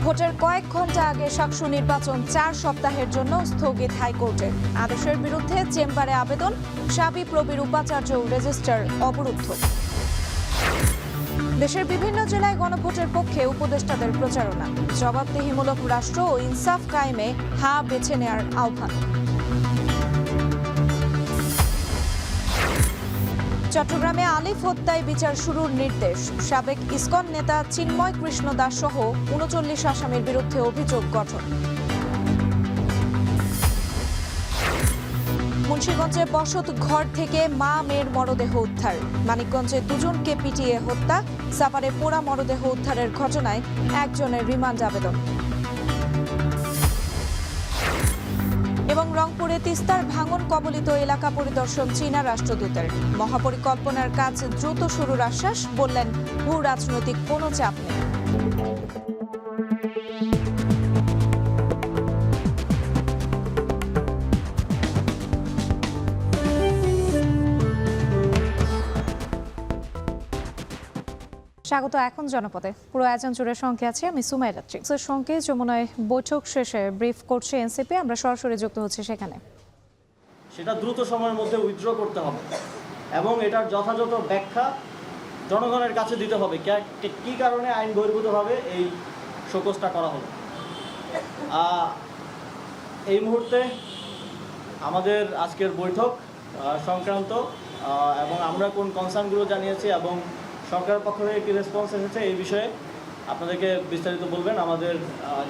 ভোটের কয়েক ঘন্টা আগে সাকসু নির্বাচন 4 সপ্তাহের জন্য স্থগিত হাইকোর্টের আদেশের বিরুদ্ধে চেম্বারে আবেদন। শাবিপ্রবির উপাচার্য রেজিস্ট্রার অবরুদ্ধ। দেশের বিভিন্ন জেলায় গণভোটের পক্ষে উপদেষ্টাদের প্রচারণা। জবাবদিহিমূলক রাষ্ট্র ও ইনসাফ কায়েমে বেছে নেয়ার আহ্বান। চট্টগ্রামে আলিফ হত্যায় বিচার শুরুর নির্দেশ। সাবেক ইসকন নেতা চিন্ময় কৃষ্ণ দাস সহ ৩৯ আসামির বিরুদ্ধে অভিযোগ গঠন। মুন্সিগঞ্জে বসত ঘর থেকে মা মেয়ের মরদেহ উদ্ধার। মানিকগঞ্জে দুজনকে পিটিয়ে হত্যা। সাভারে পোড়া মরদেহ উদ্ধারের ঘটনায় একজনের রিমান্ড আবেদন। এবং রংপুরে তিস্তার ভাঙন কবলিত এলাকা পরিদর্শন চীনা রাষ্ট্রদূতের। মহাপরিকল্পনার কাজ দ্রুত শুরুর আশ্বাস, বললেন ভূ রাজনৈতিক কোনো চাপ নেই। স্বাগত এখন জনপদে। পুরো আয়োজন জুড়ে সঙ্গে আছে আমি সুমাইরা ট্রিক্সের সঙ্গে যমুনায় বৈঠক শেষে ব্রিফ করছে এনসিপি। আমরা সরাসরি যুক্ত হচ্ছে সেখানে। সেটা দ্রুত সময়ের মধ্যে উইথড্র করতে হবে এবং এটার যথাযথ ব্যাখ্যা জনগণের কাছে দিতে হবে কি কারণে আইন বহির্ভূতভাবে এই শোকজটা করা হলো। এই মুহূর্তে আমাদের আজকের বৈঠক সংক্রান্ত এবং আমরা কোন কনসার্নগুলো জানিয়েছি এবং সরকারের পক্ষ থেকে কী রেসপন্স এসেছে এই বিষয়ে আপনাদেরকে বিস্তারিত বলবেন আমাদের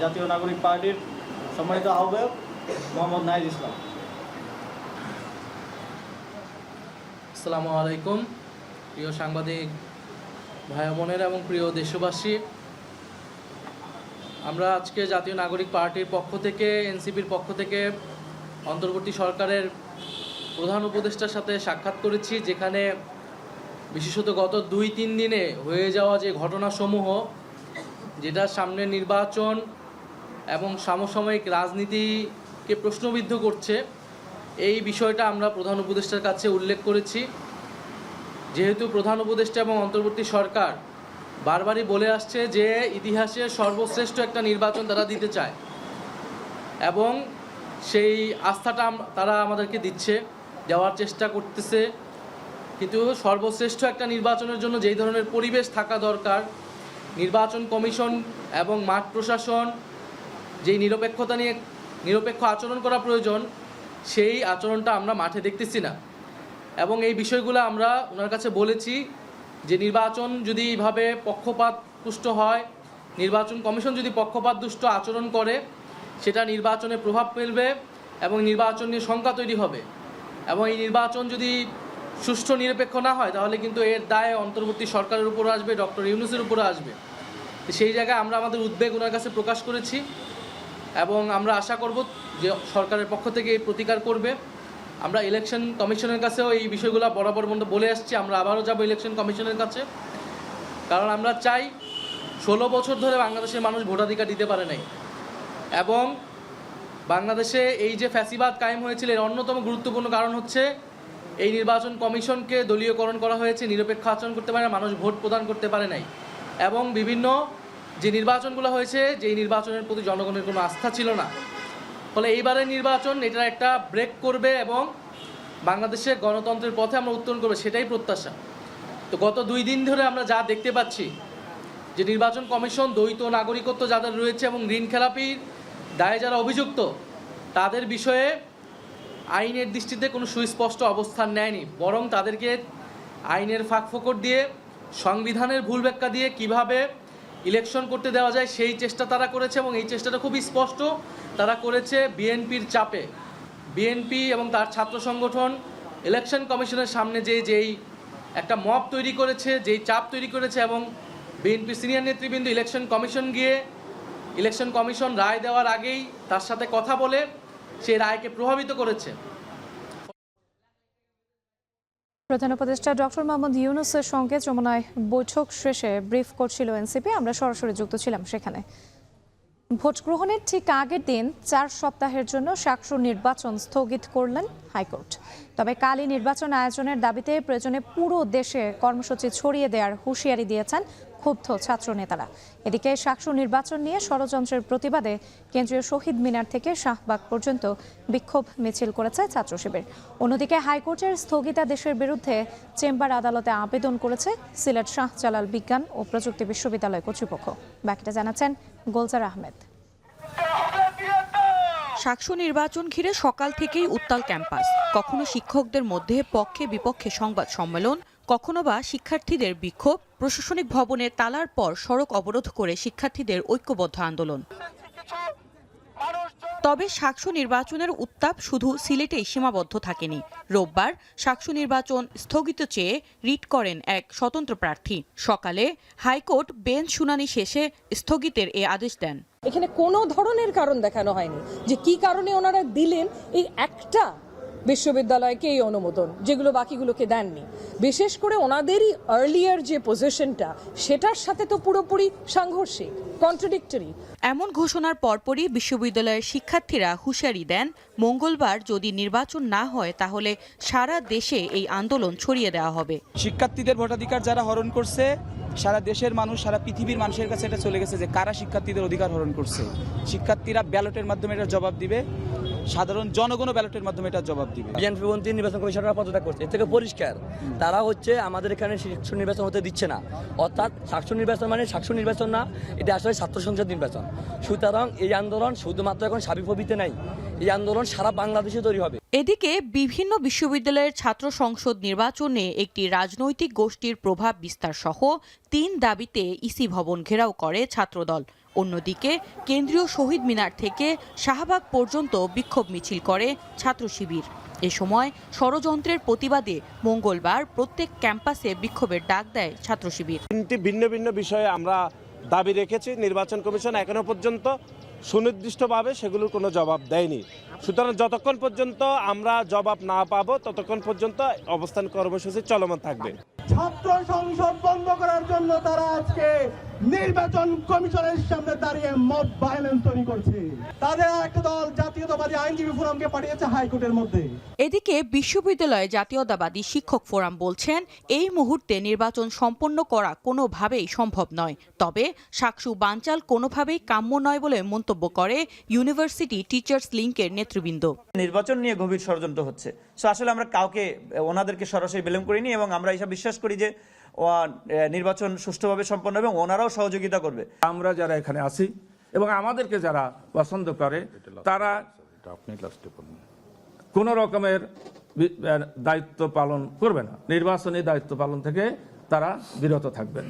জাতীয় নাগরিক পার্টির সম্মানিত আহ্বায়ক মোহাম্মদ নাহিদ ইসলাম। আসসালামু আলাইকুম প্রিয় সাংবাদিক ভাই বোনেরা এবং প্রিয় দেশবাসী, আমরা আজকে জাতীয় নাগরিক পার্টির পক্ষ থেকে এনসিপির পক্ষ থেকে অন্তর্বর্তী সরকারের প্রধান উপদেষ্টার সাথে সাক্ষাৎ করেছি, যেখানে বিশেষত গত 2-3 দিনে হয়ে যাওয়া যে ঘটনাসমূহ, যেটা সামনে নির্বাচন এবং সমসাময়িক রাজনীতিকে প্রশ্নবিদ্ধ করছে, এই বিষয়টা আমরা প্রধান উপদেষ্টার কাছে উল্লেখ করেছি। যেহেতু প্রধান উপদেষ্টা এবং অন্তর্বর্তী সরকার বারবারই বলে আসছে যে ইতিহাসের সর্বশ্রেষ্ঠ একটা নির্বাচন তারা দিতে চায় এবং সেই আস্থাটা তারা আমাদেরকে দিচ্ছে, দেওয়ার চেষ্টা করতেছে। কিন্তু সর্বশ্রেষ্ঠ একটা নির্বাচনের জন্য যেই ধরনের পরিবেশ থাকা দরকার, নির্বাচন কমিশন এবং মাঠ প্রশাসন যেই নিরপেক্ষ আচরণ করা প্রয়োজন, সেই আচরণটা আমরা মাঠে দেখতেছি না। এবং এই বিষয়গুলো আমরা ওনার কাছে বলেছি যে নির্বাচন যদি এইভাবে পক্ষপাতদুষ্ট হয়, নির্বাচন কমিশন যদি পক্ষপাতদুষ্ট আচরণ করে, সেটা নির্বাচনে প্রভাব ফেলবে এবং নির্বাচন নিয়ে শঙ্কা তৈরি হবে। এবং এই নির্বাচন যদি সুষ্ঠু নিরপেক্ষ না হয়, তাহলে কিন্তু এর দায় অন্তর্বর্তী সরকারের উপর আসবে, ডক্টর ইউনূসের উপরে আসবে। সেই জায়গায় আমরা আমাদের উদ্বেগ ওনার কাছে প্রকাশ করেছি এবং আমরা আশা করব যে সরকারের পক্ষ থেকে এই প্রতিকার করবে। আমরা ইলেকশন কমিশনের কাছেও এই বিষয়গুলো বরাবর বলে আসছি, আমরা আবারও যাব ইলেকশন কমিশনের কাছে, কারণ আমরা চাই 16 বছর ধরে বাংলাদেশের মানুষ ভোটাধিকার দিতে পারে নাই এবং বাংলাদেশে এই যে ফ্যাসিবাদ কায়েম হয়েছিল এর অন্যতম গুরুত্বপূর্ণ কারণ হচ্ছে এই নির্বাচন কমিশনকে দলীয়করণ করা হয়েছে, নিরপেক্ষ আচরণ করতে পারে না, মানুষ ভোট প্রদান করতে পারে নাই এবং বিভিন্ন যে নির্বাচনগুলো হয়েছে, যেই নির্বাচনের প্রতি জনগণের কোনো আস্থা ছিল না। ফলে এইবারের নির্বাচন এটা একটা ব্রেক করবে এবং বাংলাদেশে গণতন্ত্রের পথে আমরা উত্তরণ করবে, সেটাই প্রত্যাশা। তো গত 2 দিন ধরে আমরা যা দেখতে পাচ্ছি যে নির্বাচন কমিশন দ্বৈত নাগরিকত্ব যাদের রয়েছে এবং ঋণ খেলাপির দায়ে যারা অভিযুক্ত, তাদের বিষয়ে আইনের দৃষ্টিতে কোনো সুস্পষ্ট অবস্থান নেয়নি, বরং তাদেরকে আইনের ফাঁকফোকর দিয়ে, সংবিধানের ভুল ব্যাখ্যা দিয়ে কিভাবে ইলেকশন করতে দেওয়া যায় সেই চেষ্টা তারা করেছে এবং এই চেষ্টাটা খুবই স্পষ্ট তারা করেছে বিএনপির চাপে। বিএনপি এবং তার ছাত্র সংগঠন ইলেকশন কমিশনের সামনে যেই একটা মব তৈরি করেছে, যেই চাপ তৈরি করেছে এবং বিএনপি সিনিয়র নেতৃবৃন্দ ইলেকশন কমিশন রায় দেওয়ার আগেই তার সাথে কথা বলে সেই রায়কে প্রভাবিত করেছে। প্রধান উপদেষ্টা ডক্টর মোহাম্মদ ইউনূসের সঙ্গে যমুনায় বৈঠক শেষে ব্রিফ করছিল এনসিপি। আমরা সরাসরি যুক্ত ছিলাম সেখানে। ভোট গ্রহণের ঠিক আগের দিন 4 সপ্তাহের জন্য সাকসু নির্বাচন স্থগিত করলেন হাইকোর্ট। তবে কালই নির্বাচন আয়োজনের দাবিতে প্রয়োজনে পুরো দেশে কর্মসূচি ছড়িয়ে দেওয়ার হুঁশিয়ারি দিয়েছেন ক্ষুব্ধ ছাত্র নেতারা। এদিকে শাকসু নির্বাচন নিয়ে ষড়যন্ত্রের প্রতিবাদে কেন্দ্রীয় শহীদ মিনার থেকে শাহবাগ পর্যন্ত বিক্ষোভ মিছিল করেছে ছাত্র শিবির। অন্যদিকে হাইকোর্টের স্থগিতাদেশের বিরুদ্ধে চেম্বার আদালতে আবেদন করেছে সিলেট শাহজালাল বিজ্ঞান ও প্রযুক্তি বিশ্ববিদ্যালয় কর্তৃপক্ষ। বাকিটা জানাচ্ছেন গোলজার আহমেদ। শাকসু নির্বাচন ঘিরে সকাল থেকেই উত্তাল ক্যাম্পাস। কখনো শিক্ষকদের মধ্যে পক্ষে বিপক্ষে সংবাদ সম্মেলন, কখনো বা শিক্ষার্থীদের বিক্ষোভ। প্রশাসনিক ভবনের তালার পর সড়ক অবরোধ করে শিক্ষার্থীদের ঐক্যবদ্ধ আন্দোলন। তবে শাকসু নির্বাচনের উত্তাপ শুধু সিলেটেই সীমাবদ্ধ থাকেনি। রোববার শাকসু নির্বাচন স্থগিত চেয়ে রিট করেন এক স্বতন্ত্র প্রার্থী। সকালে হাইকোর্ট বেঞ্চ শুনানি শেষে স্থগিতের এ আদেশ দেন। এখানে কোনো ধরনের কারণ দেখানো হয়নি যে কি কারণে ওনারা দিলেন এই একটা বিশ্ববিদ্যালয়কে এই অনুমোদন, যেগুলো বাকিগুলোকে দেননি। বিশেষ করে ওনাদেরই আর্লিয়ার যে পজিশনটা, সেটার সাথে তো পুরোপুরি সাংঘর্ষিক, কন্ট্রাডিক্টরি। এমন ঘোষণার পরপরই বিশ্ববিদ্যালয়ের শিক্ষার্থীরা হুঁশিয়ারি দেন, মঙ্গলবার যদি নির্বাচন না হয় তাহলে সারা দেশে এই আন্দোলন ছড়িয়ে দেওয়া হবে। শিক্ষার্থীদের ভোটাধিকার যারা হরণ করছে, সারা দেশের মানুষ, সারা পৃথিবীর মানুষের কাছে এটা চলে গেছে যে কারা শিক্ষার্থীদের অধিকার হরণ করছে। শিক্ষার্থীরা ব্যালটের মাধ্যমে এটা জবাব দিবে, সাধারণ জনগণও ব্যালটের মাধ্যমে এটা জবাব দিবে। বিএনপি নির্বাচন কমিশনার পদত্যাগ করছে, এর থেকে পরিষ্কার তারা আমাদের এখানে শাকসু নির্বাচন হতে দিচ্ছে না। অর্থাৎ শাকসু নির্বাচন মানে শাকসু নির্বাচন না, এটা আসলে ছাত্র সংসদ নির্বাচন। সুতরাং এই আন্দোলন শুধুমাত্র এখন সাবিপ্রবিতে নাই, এই আন্দোলন সারা বাংলাদেশে তৈরি হবে। এদিকে বিভিন্ন বিশ্ববিদ্যালয়ের ছাত্র সংসদ নির্বাচনে একটি রাজনৈতিক গোষ্ঠীর প্রভাব বিস্তার সহ 3 দাবিতে ইসি ভবন ঘেরাও করে ছাত্রদল। অন্যদিকে কেন্দ্রীয় শহীদ মিনার থেকে শাহবাগ পর্যন্ত বিক্ষোভ মিছিল করে ছাত্র শিবির। এ সময় ষড়যন্ত্রের প্রতিবাদে মঙ্গলবার প্রত্যেক ক্যাম্পাসে বিক্ষোভের ডাক দেয় ছাত্র শিবির। 3টি ভিন্ন ভিন্ন বিষয়ে আমরা দাবি রেখেছি। নির্বাচন কমিশন এখনো পর্যন্ত সুনির্দিষ্টভাবে সেগুলোর কোনো জবাব দেয়নি। সুতরাং যতক্ষণ পর্যন্ত আমরা জবাব না পাবো ততক্ষণ পর্যন্ত অবস্থান কর্মসূচি চলমান থাকবে। ছাত্র সংসদ বন্ধ করার জন্য তারা আজকে নির্বাচন কমিশনের সামনে দাঁড়িয়ে মব ভায়োলেন্স তৈরি করছে। তাদের একটা দল জাতীয়তাবাদী আইনজীবী ফোরামকে পাঠিয়েছে হাইকোর্টের মধ্যে। এদিকে বিশ্ববিদ্যালয় জাতীয়তাবাদী শিক্ষক ফোরাম বলছেন, এই মুহূর্তে নির্বাচন সম্পন্ন করা কোনোভাবেই সম্ভব নয়। তবে শাকসু বানচাল কোনোভাবেই কাম্য নয় বলে মন্তব্য করে ইউনিভার্সিটি টিচার্স লিংকের নেতৃবৃন্দ। নির্বাচন নিয়ে গভীর ষড়যন্ত্র হচ্ছে। আসলে আমরা কাউকে ওনাদেরকে সরাসরি বিলম করিনি এবং আমরা এসব বিশ্বাস করি যে নির্বাচন সুষ্ঠুভাবে সম্পন্ন হবে এবং ওনারাও সহযোগিতা করবে। আমরা যারা এখানে আছি এবং আমাদেরকে যারা পছন্দ করে তারা কোনো রকমের দায়িত্ব পালন করবে না, নির্বাচনী দায়িত্ব পালন থেকে তারা বিরত থাকবেন।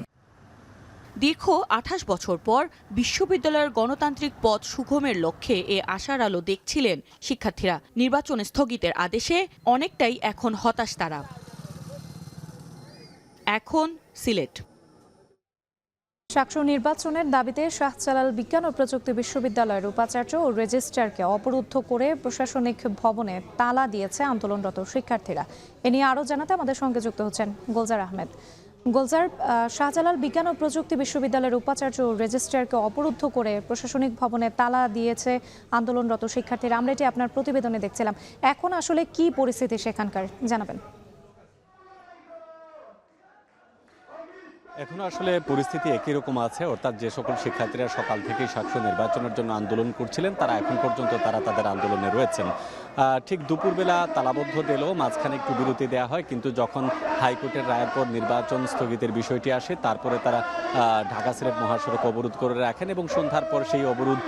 দীর্ঘ 28 বছর পর বিশ্ববিদ্যালয়ের গণতান্ত্রিক পথ সুগমের লক্ষ্যে এ আশার আলো দেখছিলেন শিক্ষার্থীরা। নির্বাচন স্থগিতের আদেশে অনেকটাই এখন হতাশ তারা। এখন সিলেট। শাকসু নির্বাচনের দাবিতে শাহজালাল বিজ্ঞান ও প্রযুক্তি বিশ্ববিদ্যালয়ের উপাচার্য ও রেজিস্ট্রারকে অবরুদ্ধ করে প্রশাসনিক ভবনে তালা দিয়েছে আন্দোলনরত শিক্ষার্থীরা। এ নিয়ে আরও জানাতে আমাদের সঙ্গে যুক্ত হচ্ছেন গোলজার আহমেদ। গোলজার, শাহজালাল বিজ্ঞান ও প্রযুক্তি বিশ্ববিদ্যালয়ের উপাচার্য ও রেজিস্ট্রারকে অবরুদ্ধ করে প্রশাসনিক ভবনে তালা দিয়েছে আন্দোলনরত শিক্ষার্থীরা। আমরা এটি আপনার প্রতিবেদনে দেখছিলাম। এখন আসলে কি পরিস্থিতি সেখানকার জানাবেন? এখনো আসলে পরিস্থিতি একই রকম আছে, অর্থাৎ যে সকল শিক্ষার্থীরা সকাল থেকেই শাকসু নির্বাচনের জন্য আন্দোলন করছিলেন তারা এখন পর্যন্ত তাদের আন্দোলনে রয়েছেন। ঠিক দুপুরবেলা তালাবদ্ধ দিলেও মাঝখানে একটু বিরতি দেওয়া হয়, কিন্তু যখন হাইকোর্টের রায়ের পর নির্বাচন স্থগিতের বিষয়টি আসে তারপরে তারা ঢাকা সিলেট মহাসড়ক অবরোধ করে রাখেন এবং সন্ধ্যার পর সেই অবরোধ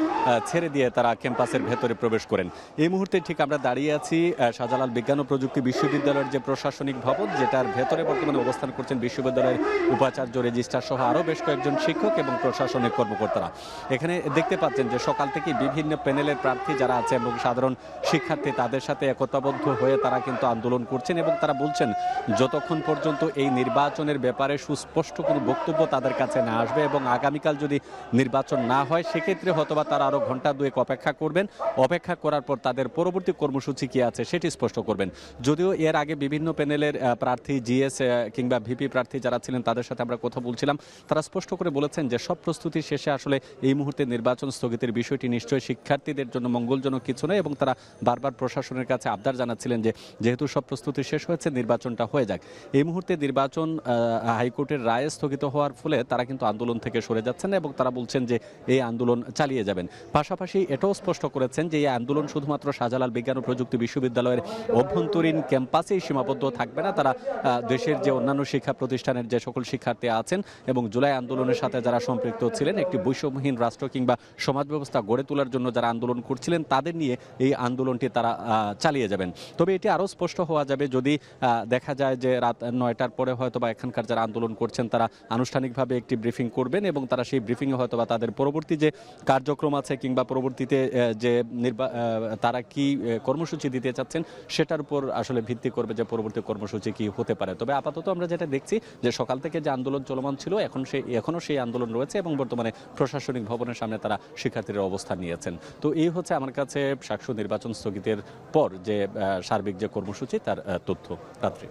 ছেড়ে দিয়ে তারা ক্যাম্পাসের ভেতরে প্রবেশ করেন। এই মুহূর্তে ঠিক আমরা দাঁড়িয়ে আছি শাহজালাল বিজ্ঞান ও প্রযুক্তি বিশ্ববিদ্যালয়ের যে প্রশাসনিক ভবন, যেটার ভেতরে বর্তমানে অবস্থান করছেন বিশ্ববিদ্যালয়ের উপাচার্য, রেজিস্ট্রার সহ আরও বেশ কয়েকজন শিক্ষক এবং প্রশাসনিক কর্মকর্তারা। এখানে দেখতে পাচ্ছেন যে সকাল থেকে বিভিন্ন প্যানেলের প্রার্থী যারা আছে এবং সাধারণ শিক্ষার্থী তাদের সাথে একতাবদ্ধ হয়ে তারা কিন্তু আন্দোলন করছেন এবং তারা বলছেন যতক্ষণ পর্যন্ত এই নির্বাচনের ব্যাপারে সুস্পষ্ট কোনো বক্তব্য তাদের কাছে না আসবে এবং আগামীকাল যদি নির্বাচন না হয় সেক্ষেত্রে হয়তোবা তারা আরও ঘন্টা দুয়েক অপেক্ষা করবেন। অপেক্ষা করার পর তাদের পরবর্তী কর্মসূচি কী আছে সেটি স্পষ্ট করবেন। যদিও এর আগে বিভিন্ন প্যানেলের প্রার্থী, জিএস কিংবা ভিপি প্রার্থী যারা ছিলেন তাদের সাথে আমরা কথা বলছিলাম, তারা স্পষ্ট করে বলেছেন যে সব প্রস্তুতি শেষে আসলে এই মুহূর্তে নির্বাচন স্থগিতের বিষয়টি নিশ্চয়ই শিক্ষার্থীদের জন্য মঙ্গলজনক কিছু নয়, এবং তারা বারবার প্রশাসনের কাছে আবদার জানাচ্ছিলেন যে যেহেতু সব প্রস্তুতি শেষ হয়েছে নির্বাচনটা হয়ে যাক। এই মুহূর্তে নির্বাচন হাইকোর্টের রায়ে স্থগিত হওয়ার ফলে তারা কিন্তু আন্দোলন থেকে সরে যাচ্ছেন এবং তারা বলছেন যে এই আন্দোলন চালিয়ে যাবেন। পাশাপাশি এটাও স্পষ্ট করেছেন যে এই আন্দোলন শুধুমাত্র শাহজালাল বিজ্ঞান ও প্রযুক্তি বিশ্ববিদ্যালয়ের অভ্যন্তরীণ ক্যাম্পাসেই সীমাবদ্ধ থাকবে না, তারা দেশের যে অন্যান্য শিক্ষা প্রতিষ্ঠানের যে সকল শিক্ষার্থী আছেন এবং জুলাই আন্দোলনের সাথে যারা সম্পৃক্ত ছিলেন, একটি বৈষম্যহীন রাষ্ট্র কিংবা সমাজ ব্যবস্থা গড়ে তোলার জন্য যারা আন্দোলন করছিলেন তাদের নিয়ে এই আন্দোলনটি তারা চালিয়ে যাবেন। তবে এটি আরও স্পষ্ট হওয়া যাবে যদি দেখা যায় যে রাত 9টার পরে হয়তো বা এখানকার যারা আন্দোলন করছেন তারা আনুষ্ঠানিকভাবে একটি ব্রিফিং করবেন এবং তারা সেই ব্রিফিংয়ে হয়তো বা তাদের পরবর্তী যে কার্যক্রম আছে কিংবা পরবর্তীতে যে তারা কি কর্মসূচি দিতে চাচ্ছেন সেটার উপর আসলে ভিত্তি করবে যে পরবর্তী কর্মসূচি কি হতে পারে। তবে আপাতত আমরা যেটা দেখছি যে সকাল থেকে যে আন্দোলন চলমান ছিল এখনও সেই আন্দোলন রয়েছে এবং বর্তমানে প্রশাসনিক ভবনের সামনে তারা শিক্ষার্থীরা অবস্থান নিয়েছেন। তো এই হচ্ছে আমার কাছে শাকসু নির্বাচন স্থগিতের পর যে সার্বিক যে কর্মসূচি তার তথ্য। রাত্রি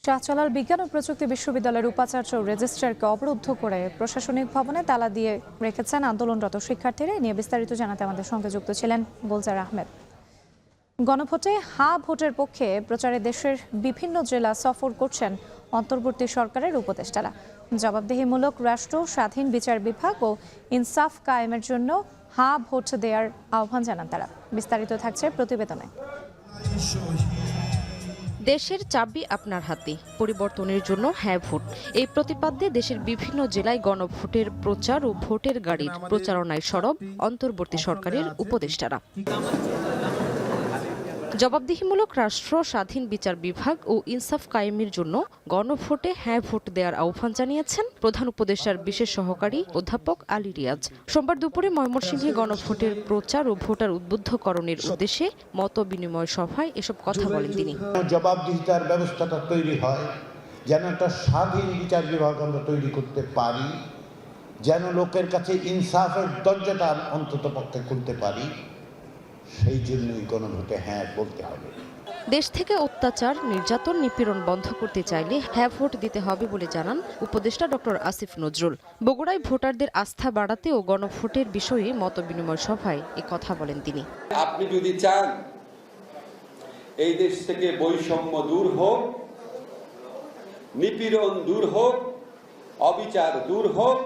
শাহজালাল বিজ্ঞান ও প্রযুক্তি বিশ্ববিদ্যালয়ের উপাচার্য রেজিস্ট্রারকে অবরুদ্ধ করে প্রশাসনিক ভবনে তালা দিয়ে রেখেছেন আন্দোলনরত শিক্ষার্থীরা। এ নিয়ে বিস্তারিত জানাতে আমাদের সঙ্গে যুক্ত ছিলেন গুলজার আহমেদ। গণভোটে হ্যাঁ ভোটের পক্ষে প্রচারে দেশের বিভিন্ন জেলা সফর করছেন অন্তর্বর্তী সরকারের উপদেষ্টারা। জবাবদিহিমূলক রাষ্ট্র, স্বাধীন বিচার বিভাগ ও ইনসাফ কায়েমের জন্য হ্যাঁ ভোট দেওয়ার আহ্বান জানান তারা। বিস্তারিত থাকছে প্রতিবেদনে। দেশের চাবি আপনার হাতে, পরিবর্তনের জন্য হ্যাঁ ভোট, এই প্রতিপাদ্যে দেশের বিভিন্ন জেলায় গণভোটের প্রচার ও ভোটের গাড়ির প্রচারণায় সরব অন্তর্বর্তী সরকারের উপদেষ্টারা। জবাবদিহিমূলক রাষ্ট্র, স্বাধীন বিচার বিভাগ ও ইনসাফ কায়েমের জন্য গণভোটে হ্যাঁ ভোট দেওয়ার আহ্বান জানিয়েছেন প্রধান উপদেষ্টার বিশেষ সহকারী অধ্যাপক আলী রিয়াজ। সোমবার দুপুরে ময়মনসিংহে গণভোটের প্রচার ও ভোটার উদ্বুদ্ধকরণের উদ্দেশ্যে মত বিনিময় সভায় এসব কথা বলেন তিনি। জবাবদিহিতার ব্যবস্থাটা তৈরি হয়, যেন একটা স্বাধীন বিচার বিভাগ আমরা তৈরি করতে পারি, যেন লোকের কাছে ইনসাফের দরজাটা অন্তত পক্ষে খুলতে পারি, সেই জন্যই গণভোটে হ্যাঁ বলতে হবে। দেশ থেকে অত্যাচার, নির্যাতন, নিপীড়ন বন্ধ করতে চাইলে হ্যাঁ ভোট দিতে হবে বলে জানান উপদেষ্টা ডক্টর আসিফ নজরুল। বগুড়ায় ভোটারদের আস্থা বাড়াতে ও গণভোটের বিষয়ে মতবিনিময় সভায় এ কথা বলেন তিনি। আপনি যদি চান এই দেশ থেকে বৈষম্য দূর হোক, নিপীড়ন দূর হোক, অবিচার দূর হোক,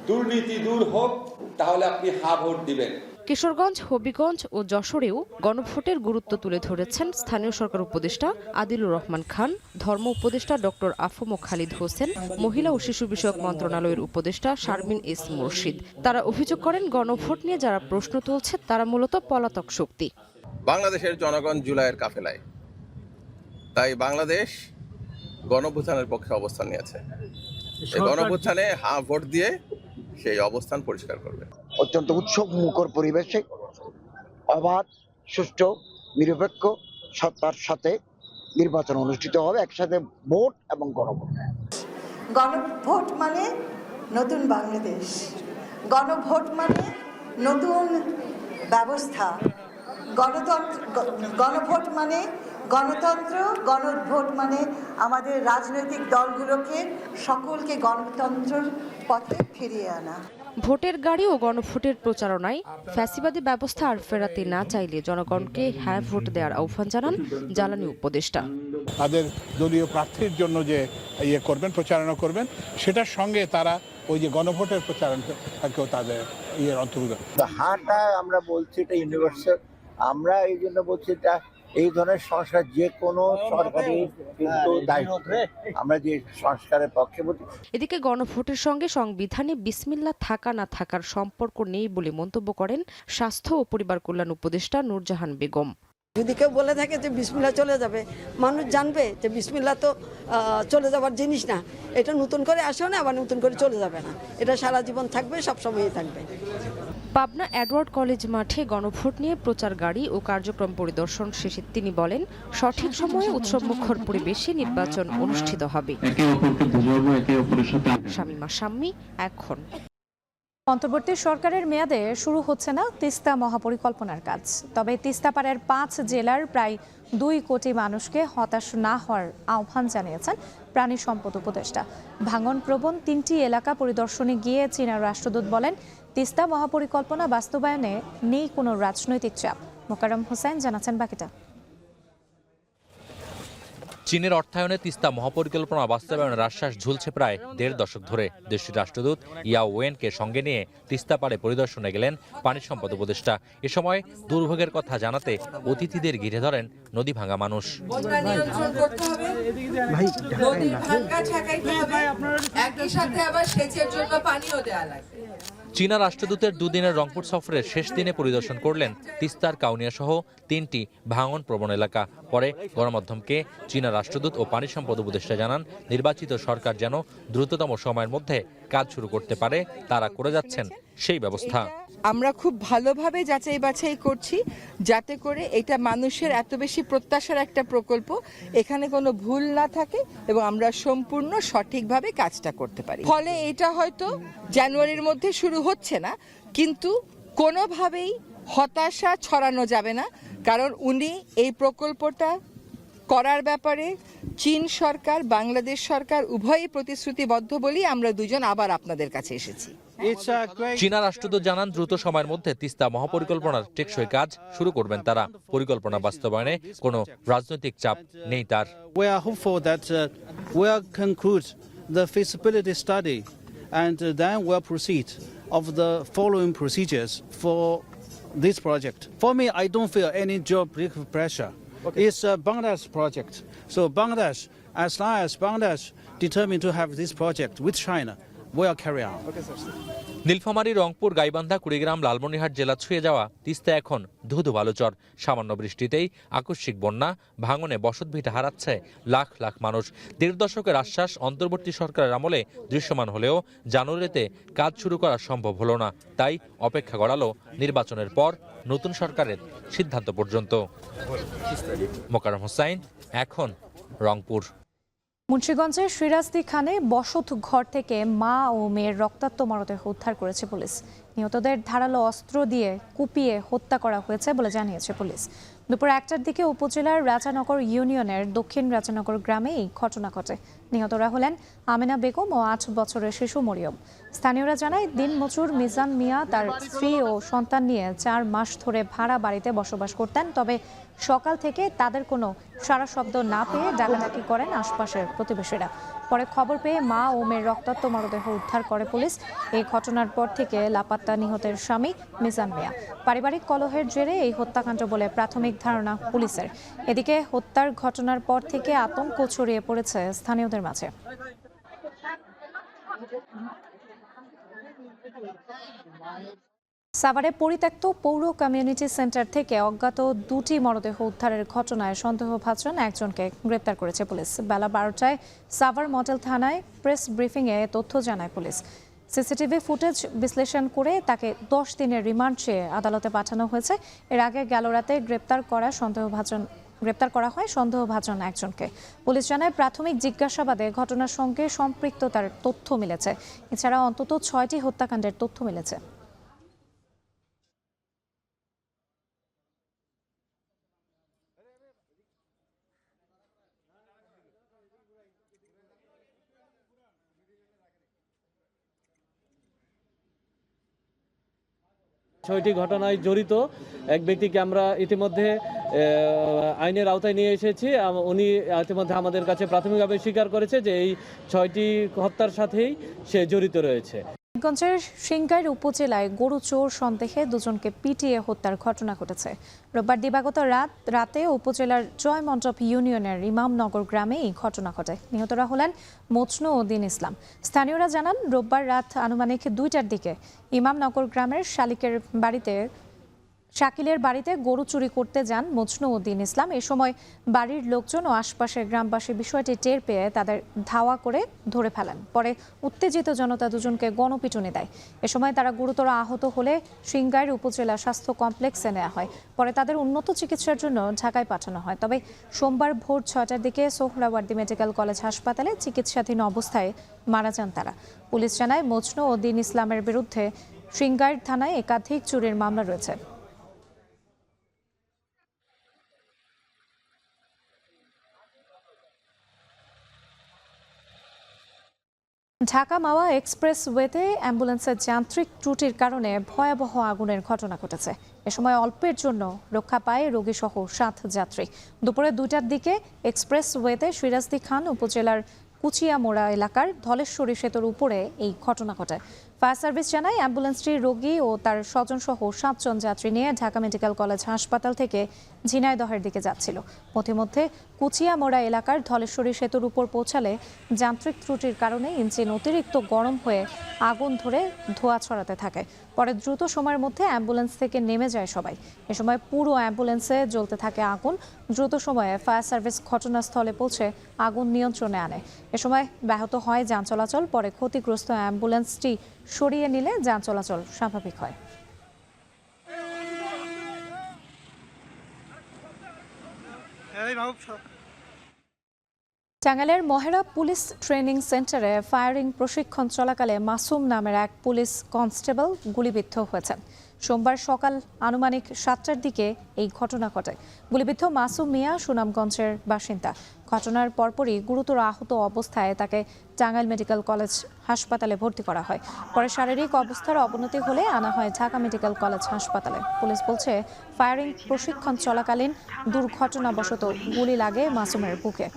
দুর্নীতি দূর হোক, তাহলে আপনি হ্যাঁ ভোট দিবেন। কিশোরগঞ্জ, হবিগঞ্জ ও যশোরেও গণভোটের গুরুত্ব তুলে ধরেছেন স্থানীয় সরকার উপদেষ্টা আদিলুর রহমান খান, ধর্ম উপদেষ্টা ডক্টর আফম খালিদ হোসেন, মহিলা ও শিশু বিষয়ক মন্ত্রণালয়ের উপদেষ্টা শারমিন এস মুর্শিদ। তারা অভিযোগ করেন গণভোট নিয়ে যারা প্রশ্ন তুলছে তারা মূলত পলাতক শক্তি। বাংলাদেশের জনগণ জুলাইয়ের কাফেলায়, তাই বাংলাদেশ গণভোটানের পক্ষে অবস্থান নিয়েছে। এই গণভোটানে হ্যাঁ ভোট দিয়ে সেই অবস্থান পরিষ্কার করবে। অত্যন্ত উৎসব মুখর পরিবেশে অবাধ, সুষ্ঠু, নিরপেক্ষ, সত্তার সাথে নির্বাচন অনুষ্ঠিত হবে, একসাথে ভোট এবং গণভোট। গণভোট মানে নতুন বাংলাদেশ, গণভোট মানে নতুন ব্যবস্থা, গণভোট মানে গণতন্ত্র, গণভোট মানে আমাদের রাজনৈতিক দলগুলোকে সকলকে গণতন্ত্রের পথে ফিরিয়ে আনা। ভোটের গাড়ি ও গণভোটের প্রচারণায় ফ্যাসিবাদী ব্যবস্থা আর ফেরাতে না চাইলে জনগণকে হ্যাঁ ভোট দেওয়ার আহ্বান জানান জ্বালানি উপদেষ্টা। তাদের দলীয় প্রার্থীর জন্য যে করবেন, প্রচারণা করবেন, সেটার সঙ্গে তারা ওই যে গণভোটের প্রচারণাকেও তাদের অন্তর্ভুক্ত। হ্যাঁটা আমরা বলছি এটা ইউনিভার্সাল, আমরা এই জন্য বলছি এটা এই ধরনের সংস্কার যে কোনো সরকারি কিন্তু দায়িত্ব, আমরা যে সংস্কারের পক্ষে বলছি। এদিকে গণভোটের সঙ্গে সংবিধানে বিসমিল্লাহ থাকা না থাকার সম্পর্ক নেই বলে মন্তব্য করেন স্বাস্থ্য ও পরিবার কল্যাণ উপদেষ্টা নূরজাহান বেগম। যদি কেউ বলে থাকে যে বিসমিল্লাহ চলে যাবে, মানুষ জানবে যে বিসমিল্লাহ তো চলে যাবার জিনিস না, এটা নতুন করে আসেও না, আবার নতুন করে চলে যাবে না, এটা সারা জীবন থাকবে, সবসময়ই থাকবে। পাবনা এডওয়ার্ড কলেজ মাঠে গণভোট নিয়ে প্রচার গাড়ি ও কার্যক্রম পরিদর্শন শেষে তিনি বলেন, সঠিক সময়ে উৎসবমুখর পরিবেশে নির্বাচন অনুষ্ঠিত হবে। শামীমা শাম্মী, এখন। অন্তর্বর্তী সরকারের মেয়াদে শুরু হচ্ছে না তিস্তা মহাপরিকল্পনার কাজ। তবে তিস্তাপাড়ের 5 জেলার প্রায় 2 কোটি মানুষকে হতাশ না হওয়ার আহ্বান জানিয়েছেন প্রাণী সম্পদ উপদেষ্টা। ভাঙনপ্রবণ 3টি এলাকা পরিদর্শনে গিয়ে চীনের রাষ্ট্রদূত বলেন, তিস্তা মহাপরিকল্পনা বাস্তবায়নে নেই কোনো রাজনৈতিক চাপ। মোকাররম হোসেন জানাচ্ছেন বাকিটা। চীনের অর্থায়নে তিস্তা মহাপরিকল্পনা বাস্তবায়নের আশ্বাস ঝুলছে প্রায় 1.5 দশক ধরে। দেশটির রাষ্ট্রদূত ইয়াও ওয়েনকে সঙ্গে নিয়ে তিস্তা পাড়ে পরিদর্শনে গেলেন পানি সম্পদ উপদেষ্টা। এ সময় দুর্ভোগের কথা জানাতে অতিথিদের ঘিরে ধরেন নদী ভাঙা মানুষ। চীনা রাষ্ট্রদূতের দুদিনের রংপুর সফরের শেষ দিনে পরিদর্শন করলেন তিস্তার কাউনিয়া সহ 3টি ভাঙন প্রবণ এলাকা। পরে গণমাধ্যমকে চীনা রাষ্ট্রদূত ও পানি সম্পদ উপদেষ্টা জানান, নির্বাচিত সরকার যেন দ্রুততম সময়ের মধ্যে কাজ শুরু করতে পারে তারা করে যাচ্ছেন সেই ব্যবস্থা। আমরা খুব ভালোভাবে যাচাই বাছাই করছি যাতে করে এটা মানুষের এত বেশি প্রত্যাশার একটা প্রকল্প, এখানে কোনো ভুল না থাকে এবং আমরা সম্পূর্ণ সঠিকভাবে কাজটা করতে পারি। ফলে এটা হয়তো জানুয়ারির মধ্যে শুরু হচ্ছে না, কিন্তু কোনোভাবেই হতাশা ছড়ানো যাবে না, কারণ উনি এই প্রকল্পটা করার ব্যাপারে চীন সরকার, বাংলাদেশ সরকার উভয়ই প্রতিশ্রুতিবদ্ধ বলেই আমরা দুজন আবার আপনাদের কাছে এসেছি। চীনা রাষ্ট্রদূত জানান, দ্রুত সময়ের মধ্যে তিস্তা মহাপরিকল্পনার টেকসই কাজ শুরু করবেন তারা। পরিকল্পনা বাস্তবায়নে কোনো রাজনৈতিক চাপ নেই তার। We are hopeful that we'll conclude the feasibility study and then we'll proceed of the following procedures for this project. For me, I don't feel any geopolitical pressure. It's a Bangladesh project. So Bangladesh, as long as Bangladesh determined to have this project with China, we'll carry on. Nilphamari, Rangpur, Gaibandha, Kurigram, Lalmonirhat জেলা ছুঁয়ে যাওয়া তিস্তা এখন ধুধু বালুচর। সামান্য বৃষ্টিতেই আকস্মিক বন্যা, ভাঙনে বসতভিটা হারাচ্ছে লাখ লাখ মানুষ। 1.5 দশকের আশ্বাস অন্তর্বর্তী সরকারের আমলে দৃশ্যমান হলেও জানুয়ারিতে কাজ শুরু করা সম্ভব হলো না। তাই অপেক্ষা গড়ালো নির্বাচনের পর নতুন সরকারের সিদ্ধান্ত পর্যন্ত। মোকাররম হোসেন, এখন রংপুর। মুন্সিগঞ্জের সিরাজদি খানে বসত ঘর থেকে মা ও মেয়ের রক্তাক্ত মরদেহ উদ্ধার করেছে পুলিশ। নিহতদের ধারালো অস্ত্র দিয়ে কুপিয়ে হত্যা করা হয়েছে বলে জানিয়েছে পুলিশ। দুপুর 1টার দিকে উপজেলার রাজানগর ইউনিয়নের দক্ষিণ রাজানগর গ্রামে এই ঘটনা ঘটে। নিহতরা হলেন আমেনা বেগম ও 8 বছরের শিশু মরিয়ম। স্থানীয়রা জানায়, দিনমজুর মিজান মিয়া তার স্ত্রী ও সন্তান নিয়ে 4 মাস ধরে ভাড়া বাড়িতে বসবাস করতেন। তবে সকাল থেকে তাদের কোনো সাড়া শব্দ না পেয়ে ডাকাডাকি করেন আশপাশের প্রতিবেশীরা। পরে খবর পেয়ে মা ও মেয়ের রক্তাক্ত মরদেহ উদ্ধার করে পুলিশ। এই ঘটনার পর থেকে লাপাত্তা নিহতের স্বামী মিজান মিয়া। পারিবারিক কলহের জেরে এই হত্যাকাণ্ড বলে প্রাথমিক ধারণা পুলিশের। এদিকে হত্যার ঘটনার পর থেকে আতঙ্ক ছড়িয়ে পড়েছে স্থানীয়দের মাঝে। সাভারে পরিত্যক্ত পৌর কমিউনিটি সেন্টার থেকে অজ্ঞাত 2টি মরদেহ উদ্ধারের ঘটনায় সন্দেহভাজন একজনকে গ্রেপ্তার করেছে পুলিশ। বেলা 12টায় সাভার মডেল থানায় প্রেস ব্রিফিংয়ে তথ্য জানায় পুলিশ। সিসিটিভি ফুটেজ বিশ্লেষণ করে তাকে 10 দিনের রিমান্ড চেয়ে আদালতে পাঠানো হয়েছে। এর আগে গেল রাতে গ্রেপ্তার করা হয় সন্দেহভাজন একজনকে। পুলিশ জানায়, প্রাথমিক জিজ্ঞাসাবাদে ঘটনার সঙ্গে সম্পৃক্ততার তথ্য মিলেছে। এছাড়া অন্তত 6টি হত্যাকাণ্ডের তথ্য মিলেছে। ছয়টি ঘটনায় জড়িত এক ব্যক্তিকে আমরা ইতিমধ্যে আইনের আওতায় নিয়ে এসেছি। উনি ইতিমধ্যে আমাদের কাছে প্রাথমিকভাবে স্বীকার করেছে যে এই 6টি হত্যার সাথেই সে জড়িত রয়েছে। গঞ্জের সিংগাইর উপজেলায় গরু চোর সন্দেহে 2জনকে পিটিয়ে হত্যার ঘটনা ঘটেছে। রোববার দিবাগত রাতে উপজেলার জয়মণ্ডপ ইউনিয়নের ইমামনগর গ্রামে এই ঘটনা ঘটে। নিহতরা হলেন মজনু ও দিন ইসলাম। স্থানীয়রা জানান, রোববার রাত আনুমানিক 2টার দিকে ইমামনগর গ্রামের শাকিলের বাড়িতে গরু চুরি করতে যান মজনু ও দিন ইসলাম। এ সময় বাড়ির লোকজন ও আশপাশের গ্রামবাসী বিষয়টি টের পেয়ে তাদের ধাওয়া করে ধরে ফেলেন। পরে উত্তেজিত জনতা 2জনকে গণপিটুনি দেয়। এ সময় তারা গুরুতর আহত হলে সিংগাইর উপজেলা স্বাস্থ্য কমপ্লেক্সে নেওয়া হয়। পরে তাদের উন্নত চিকিৎসার জন্য ঢাকায় পাঠানো হয়। তবে সোমবার ভোর 6টার দিকে সোহরাওয়ার্দী মেডিকেল কলেজ হাসপাতালে চিকিৎসাধীন অবস্থায় মারা যান তারা। পুলিশ জানায়, মজনু ও দিন ইসলামের বিরুদ্ধে সিংগাইর থানায় একাধিক চুরির মামলা রয়েছে। ঢাকা মাওয়া এক্সপ্রেসওয়েতে অ্যাম্বুলেন্সের যান্ত্রিক ত্রুটির কারণে ভয়াবহ আগুনের ঘটনা ঘটেছে। এ সময় অল্পের জন্য রক্ষা পায় রোগীসহ 7 যাত্রী। দুপুরে 2টার দিকে এক্সপ্রেসওয়েতে সিরাজদি খান উপজেলার কুচিয়ামোড়া এলাকার ধলেশ্বরী সেতুর উপরে এই ঘটনা ঘটে। ফায়ার সার্ভিস জানায় অ্যাম্বুলেন্সটি রোগী ও তার স্বজনসহ 7 জন যাত্রী নিয়ে ঢাকা মেডিকেল কলেজ হাসপাতাল থেকে ঝিনাইদহের দিকে যাচ্ছিল। পথিমধ্যে কুচিয়ামোড়া এলাকার ধলেশ্বরী সেতুর উপর পৌঁছালে যান্ত্রিক ত্রুটির কারণে ইঞ্জিন অতিরিক্ত গরম হয়ে আগুন ধরে ধোঁয়া ছড়াতে থাকে। পরে দ্রুত সময়ের মধ্যে অ্যাম্বুলেন্স থেকে নেমে যায় সবাই। এ সময় পুরো অ্যাম্বুলেন্সে জ্বলতে থাকে আগুন। দ্রুত সময়ে ফায়ার সার্ভিস ঘটনাস্থলে পৌঁছে আগুন নিয়ন্ত্রণে আনে। এ সময় ব্যাহত হয় যান চলাচল। পরে ক্ষতিগ্রস্ত অ্যাম্বুলেন্সটি সরিয়ে নিলে যান চলাচল স্বাভাবিক হয়। টাঙ্গাইলের মহেরা পুলিশ ট্রেনিং সেন্টারে ফায়ারিং প্রশিক্ষণ চলাকালে মাসুম নামের এক পুলিশ কনস্টেবল গুলিবিদ্ধ হয়েছেন। সোমবার সকাল আনুমানিক 7টার দিকে এই ঘটনা ঘটে। গুলিবিদ্ধ মাসুম মিয়া সুনামগঞ্জের বাসিন্দা। ঘটনার পরপরই গুরুতর আহত অবস্থায় তাকে টাঙ্গাইল মেডিকেল কলেজ হাসপাতালে ভর্তি করা হয়। পরে শারীরিক অবস্থার অবনতি হলে আনা হয় ঢাকা মেডিকেল কলেজ হাসপাতালে। পুলিশ বলছে ফায়ারিং প্রশিক্ষণ চলাকালীন দুর্ঘটনাবশত গুলি লাগে মাসুমের বুকে।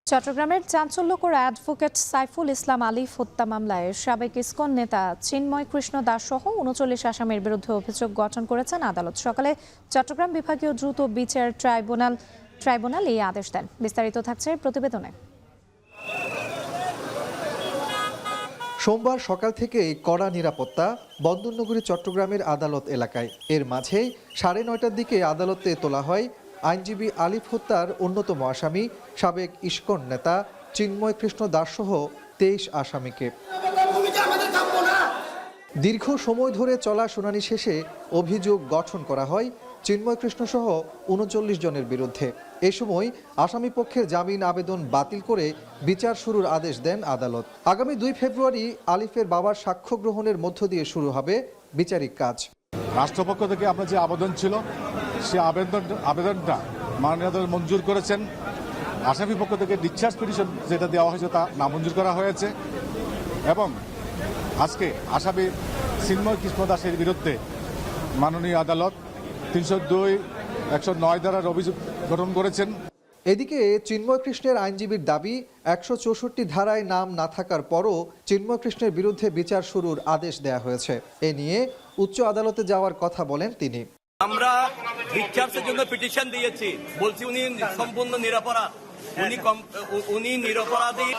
চট্টগ্রামের চাঞ্চল্যকর অ্যাডভোকেট সাইফুল ইসলাম আলিফ হত্যা মামলায় সাবেক ইসকন নেতা চিন্ময় কৃষ্ণ দাস সহ 39 আসামির বিরুদ্ধে অভিযোগ গঠন করেছেন আদালত। সকালে চট্টগ্রাম বিভাগীয় দ্রুত বিচার ট্রাইব্যুনাল এই আদেশ দেন। বিস্তারিত থাকছে প্রতিবেদনে। সোমবার সকাল থেকেই কড়া নিরাপত্তা বন্দরনগরী চট্টগ্রামের আদালত এলাকায়। এর মাঝেই 9:30টার দিকে আদালতে তোলা হয় আইনজীবী আলিফ হত্যার অন্যতম আসামি সাবেক ইসকন নেতা চিন্ময় কৃষ্ণ দাস সহ 23 আসামিকে। দীর্ঘ সময় ধরে চলা শুনানি শেষে অভিযোগ গঠন করা হয় চিন্ময় কৃষ্ণ সহ 39 জনের বিরুদ্ধে। এ সময় আসামি পক্ষের জামিন আবেদন বাতিল করে বিচার শুরুর আদেশ দেন আদালত। আগামী 2 ফেব্রুয়ারি আলিফের বাবার সাক্ষ্য গ্রহণের মধ্য দিয়ে শুরু হবে বিচারিক কাজ। রাষ্ট্রপক্ষ থেকে আপনার যে আবেদন ছিল সে আবেদনটা মাননীয় আদালত মঞ্জুর করেছেন। আসামি পক্ষ থেকে ডিসচার্জ পিটিশন যেটা দেওয়া হয়েছে তা নামঞ্জুর করা হয়েছে এবং আজকে আসামি চিন্ময় কৃষ্ণ দাসের বিরুদ্ধে মাননীয় আদালত 302, 109 ধারার অভিযোগ গঠন করেছেন। এদিকে চিন্ময় কৃষ্ণের আইনজীবীর দাবি 164 ধারায় নাম না থাকার পরও চিন্ময় কৃষ্ণের বিরুদ্ধে বিচার শুরুর আদেশ দেয়া হয়েছে। এ নিয়ে উচ্চ আদালতে যাওয়ার কথা বলেন তিনি। আমরা ডিসচার্জের জন্য পিটিশন দিয়েছি, বলছি উনি সম্পূর্ণ নিরপরাধ, উনি নিরপরাধী,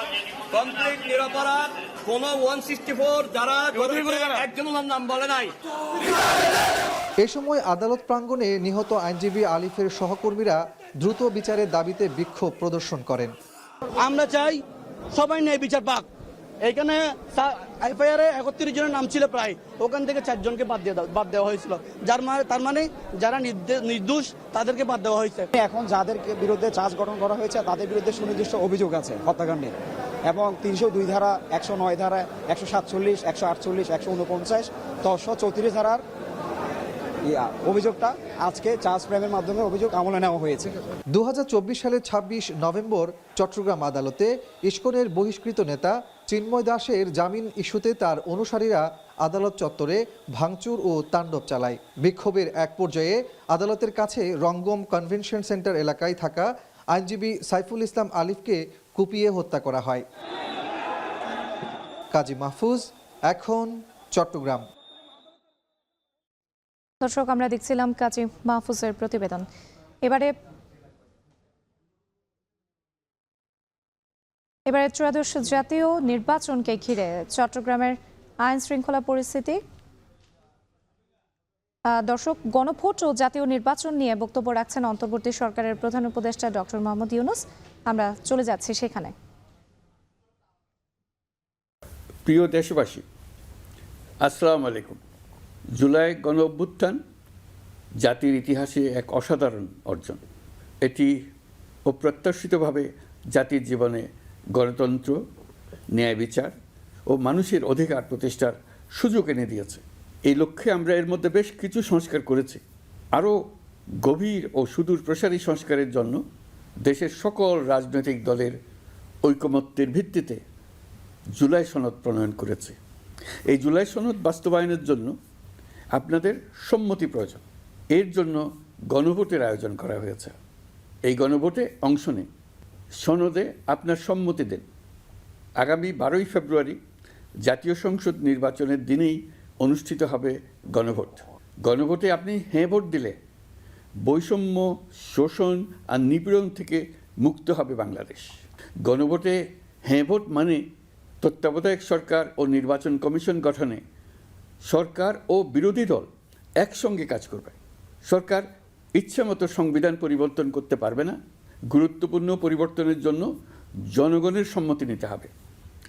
কমপ্লিট নিরপরাধ। কোন 164 যারা একজন নাম বলে নাই। এ সময় আদালত প্রাঙ্গণে নিহত আইনজীবী আলিফের সহকর্মীরা দ্রুত বিচারের দাবিতে বিক্ষোভ প্রদর্শন করেন। আমরা চাই সবাই ন্যায় বিচার পাক। এখানে এফআইআর 31 জনের নাম ছিল প্রায়, ওখান থেকে 4 জনকে বাদ দেওয়া হয়েছিল, তার মানে যারা নির্দোষ তাদেরকে বাদ দেওয়া হয়েছে। এখন যাদের বিরুদ্ধে চার্জ গঠন করা হয়েছে তাদের বিরুদ্ধে সুনির্দিষ্ট অভিযোগ আছে হত্যাকাণ্ডের, এবং 302 ধারা, 109 ধারা, 147, 148, 149, 134 ধারার অভিযোগটা আজকে চার্জ ফ্রেমের মাধ্যমে অভিযোগ আমলে নেওয়া হয়েছে। 2024 সালের 26 নভেম্বর চট্টগ্রাম আদালতে ইসকনের বহিষ্কৃত নেতা চিন্ময় দাসের জামিন ইস্যুতে তার অনুসারীরা আদালত চত্বরে ভাঙচুর ও তাণ্ডব চালায়। বিক্ষোভের এক পর্যায়ে আদালতের কাছে রঙ্গম কনভেনশন সেন্টার এলাকায় থাকা আইনজীবী সাইফুল ইসলাম আলিফকে কুপিয়ে হত্যা করা হয়। কাজী মাহফুজ, এখন চট্টগ্রাম। দর্শক, আমরা দেখছিলাম কাজী মাহফুজের প্রতিবেদন। এবারে ত্রয়োদশ জাতীয় নির্বাচনকে ঘিরে চট্টগ্রামের আইন শৃঙ্খলা পরিস্থিতি। দর্শক, গণভোট ও জাতীয় নির্বাচন নিয়ে বক্তব্য রাখছেন অন্তর্বর্তী সরকারের প্রধান উপদেষ্টা ডক্টর মোহাম্মদ ইউনূস। আমরা চলে যাচ্ছি সেখানে। প্রিয় দেশবাসী, আসসালামু আলাইকুম। জুলাই গণ অভ্যুত্থান জাতির ইতিহাসে এক অসাধারণ অর্জন। এটি অপ্রত্যাশিতভাবে জাতির জীবনে গণতন্ত্র, ন্যায় বিচার ও মানুষের অধিকার প্রতিষ্ঠার সুযোগ এনে দিয়েছে। এই লক্ষ্যে আমরা এর মধ্যে বেশ কিছু সংস্কার করেছি। আরও গভীর ও সুদূর প্রসারী সংস্কারের জন্য দেশের সকল রাজনৈতিক দলের ঐকমত্যের ভিত্তিতে জুলাই সনদ প্রণয়ন করেছে। এই জুলাই সনদ বাস্তবায়নের জন্য আপনাদের সম্মতি প্রয়োজন। এর জন্য গণভোটের আয়োজন করা হয়েছে। এই গণভোটে অংশ নিন, সনদে আপনার সম্মতি দেন। আগামী 12ই ফেব্রুয়ারি জাতীয় সংসদ নির্বাচনের দিনেই অনুষ্ঠিত হবে গণভোট। গণভোটে আপনি হ্যাঁ ভোট দিলে বৈষম্য, শোষণ আর নিপীড়ন থেকে মুক্ত হবে বাংলাদেশ। গণভোটে হ্যাঁ ভোট মানে তত্ত্বাবধায়ক সরকার ও নির্বাচন কমিশন গঠনে সরকার ও বিরোধী দল একসঙ্গে কাজ করবে। সরকার ইচ্ছামতো সংবিধান পরিবর্তন করতে পারবে না। গুরুত্বপূর্ণ পরিবর্তনের জন্য জনগণের সম্মতি নিতে হবে।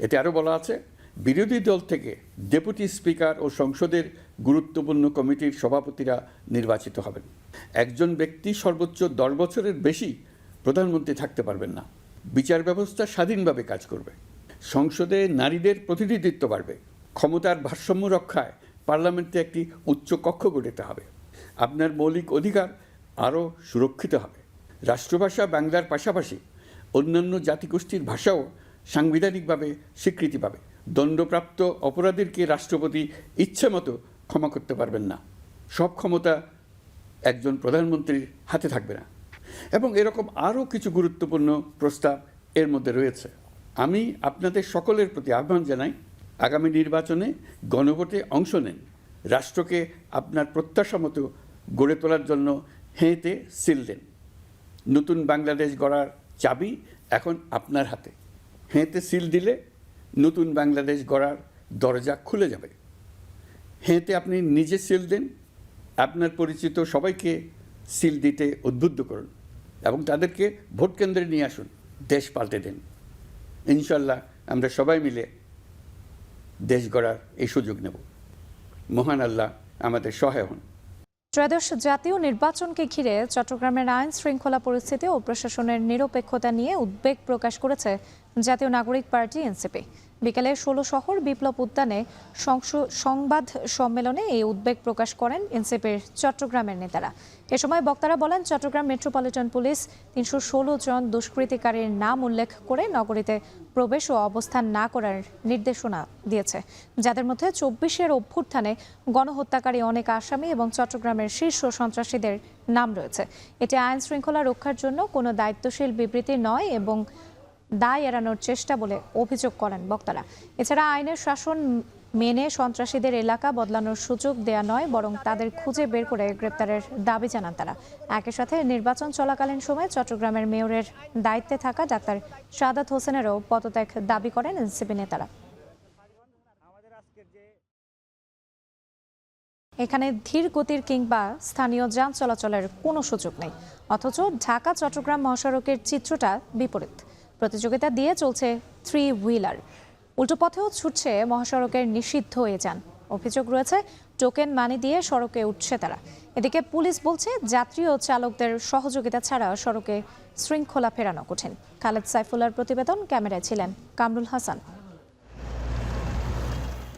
এতে আরও বলা আছে, বিরোধী দল থেকে ডেপুটি স্পিকার ও সংসদের গুরুত্বপূর্ণ কমিটির সভাপতিরা নির্বাচিত হবেন। একজন ব্যক্তি সর্বোচ্চ 10 বছরের বেশি প্রধানমন্ত্রী থাকতে পারবেন না। বিচার ব্যবস্থা স্বাধীনভাবে কাজ করবে। সংসদে নারীদের প্রতিনিধিত্ব বাড়বে। ক্ষমতার ভারসাম্য রক্ষায় পার্লামেন্টে একটি উচ্চ কক্ষ গঠিত হবে। আপনার মৌলিক অধিকার আরও সুরক্ষিত হবে। রাষ্ট্রভাষা বাংলার পাশাপাশি অন্যান্য জাতিগোষ্ঠীর ভাষাও সাংবিধানিকভাবে স্বীকৃতি পাবে। দণ্ডপ্রাপ্ত অপরাধীকে রাষ্ট্রপতি ইচ্ছামতো ক্ষমা করতে পারবেন না। সব ক্ষমতা একজন প্রধানমন্ত্রীর হাতে থাকবে না। এবং এরকম আরও কিছু গুরুত্বপূর্ণ প্রস্তাব এর মধ্যে রয়েছে। আমি আপনাদের সকলের প্রতি আহ্বান জানাই, আগামী নির্বাচনে গণভোটে অংশ নেন। রাষ্ট্রকে আপনার প্রত্যাশা মতো গড়ে তোলার জন্য হেঁতে সিল দেন। নতুন বাংলাদেশ গড়ার চাবি এখন আপনার হাতে। হেঁতে সিল দিলে নতুন বাংলাদেশ গড়ার দরজা খুলে যাবে। হেঁতে আপনি নিজে সিল দেন, আপনার পরিচিত সবাইকে সিল দিতে উদ্বুদ্ধ করুন এবং তাদেরকে ভোট কেন্দ্রে নিয়ে আসুন। দেশ পাল্টে দেন। ইনশাল্লাহ আমরা সবাই মিলে দেশ গড়ার এই সুযোগ নেব। মহান আল্লাহ আমাদের সহায় হন। ত্রয়োদশ জাতীয় নির্বাচনকে ঘিরে চট্টগ্রামের আইন শৃঙ্খলা পরিস্থিতি ও প্রশাসনের নিরপেক্ষতা নিয়ে উদ্বেগ প্রকাশ করেছে জাতীয় নাগরিক পার্টি এনসিপি। বিকেলে 16 শহর বিপ্লব উদ্যানে সংবাদ সম্মেলনে এই উদ্বেগ প্রকাশ করেন এনসিপির চট্টগ্রামের নেতারা। এ সময় বক্তারা বলেন, চট্টগ্রাম মেট্রোপলিটন পুলিশ 316 জন দুষ্কৃতিকারীর নাম উল্লেখ করে নগরীতে প্রবেশ ও অবস্থান না করার নির্দেশনা দিয়েছে, যাদের মধ্যে 24-এর অভ্যুত্থানে গণহত্যাকারী অনেক আসামি এবং চট্টগ্রামের শীর্ষ সন্ত্রাসীদের নাম রয়েছে। এটি আইন শৃঙ্খলা রক্ষার জন্য কোনো দায়িত্বশীল বিবৃতি নয় এবং দায় এড়ানোর চেষ্টা বলে অভিযোগ করেন বক্তারা। এছাড়া আইনের শাসন মেনে সন্ত্রাসীদের এলাকা বদলানোর সুযোগ দেয়া নয়, বরং তাদের খুঁজে বের করে গ্রেপ্তারের দাবি জানান তারা। একই সাথে নির্বাচন চলাকালীন সময় চট্টগ্রামের মেয়রের দায়িত্বে থাকা ডাক্তার সাদাত হোসেনেরও পদত্যাগ দাবি করেন এনসিপি নেতারা। এখানে ধীর গতির কিংবা স্থানীয় যান চলাচলের কোনো সুযোগ নেই, অথচ ঢাকা চট্টগ্রাম মহাসড়কের চিত্রটা বিপরীত। প্রতিযোগিতা দিয়ে চলছে 3 হুইলার, উল্টো পথেও ছুটছে মহাসড়কের নিষিদ্ধ এ যান। অভিযোগ রয়েছে টোকেন মানি দিয়ে সড়কে উঠছে তারা। এদিকে পুলিশ বলছে, যাত্রী ও চালকদের সহযোগিতা ছাড়া সড়কে শৃঙ্খলা ফেরানো কঠিন। খালেদ সাইফুল্লাহর প্রতিবেদন, ক্যামেরায় ছিলেন কামরুল হাসান।